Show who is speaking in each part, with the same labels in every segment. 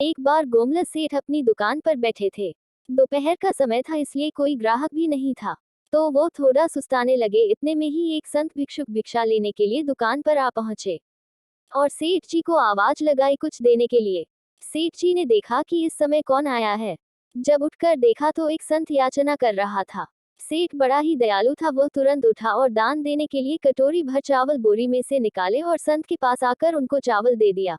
Speaker 1: एक बार गोमला सेठ अपनी दुकान पर बैठे थे। दोपहर का समय था, इसलिए कोई ग्राहक भी नहीं था। तो वो थोड़ा सुस्ताने लगे। इतने में ही एक संत भिक्षुक भिक्षा लेने के लिए दुकान पर आ पहुंचे और सेठ जी को आवाज लगाई कुछ देने के लिए। सेठ जी ने देखा कि इस समय कौन आया है। जब उठकर देखा तो एक संत याचना कर रहा था। सेठ बड़ा ही दयालु था, वो तुरंत उठा और दान देने के लिए कटोरी भर चावल बोरी में से निकाले और संत के पास आकर उनको चावल दे दिया।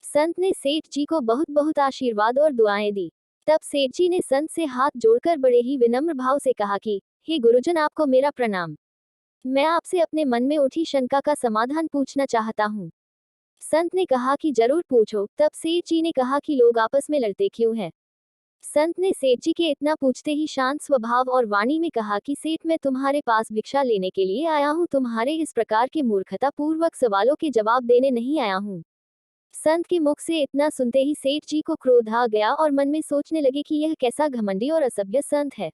Speaker 1: संत ने सेठ जी को बहुत बहुत आशीर्वाद और दुआएं दी। तब सेठ जी ने संत से हाथ जोड़कर बड़े ही विनम्र भाव से कहा कि हे गुरुजन, आपको मेरा प्रणाम। मैं आपसे अपने मन में उठी शंका का समाधान पूछना चाहता हूँ। संत ने कहा कि जरूर पूछो। तब सेठ जी ने कहा कि लोग आपस में लड़ते क्यों हैं? संत ने सेठ जी के इतना पूछते ही शांत स्वभाव और वाणी में कहा कि सेठ, मैं तुम्हारे पास भिक्षा लेने के लिए आया हूँ, तुम्हारे इस प्रकार के मूर्खता पूर्वक सवालों के जवाब देने नहीं आया हूँ। संत के मुख से इतना सुनते ही सेठ जी को क्रोध आ गया और मन में सोचने लगे कि यह कैसा घमंडी और असभ्य संत है।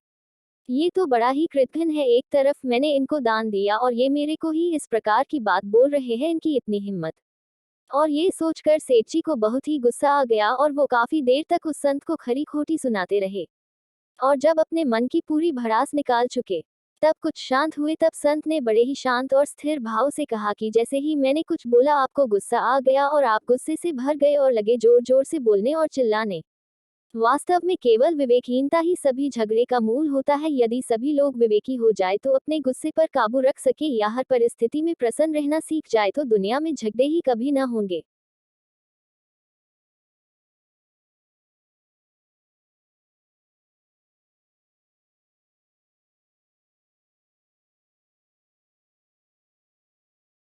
Speaker 1: ये तो बड़ा ही कृतघ्न है। एक तरफ मैंने इनको दान दिया और ये मेरे को ही इस प्रकार की बात बोल रहे हैं, इनकी इतनी हिम्मत। और ये सोचकर सेठ जी को बहुत ही गुस्सा आ गया और वो काफी देर तक उस संत को खरी खोटी सुनाते रहे। और जब अपने मन की पूरी भड़ास निकाल चुके, तब कुछ शांत हुए, तब संत ने बड़े ही शांत और स्थिर भाव से कहा कि जैसे ही मैंने कुछ बोला आपको गुस्सा आ गया और आप गुस्से से भर गए और लगे जोर जोर से बोलने और चिल्लाने। वास्तव में केवल विवेकहीनता ही सभी झगड़े का मूल होता है। यदि सभी लोग विवेकी हो जाए तो अपने गुस्से पर काबू रख सके या हर परिस्थिति में प्रसन्न रहना सीख जाए तो दुनिया में झगड़े ही कभी न होंगे।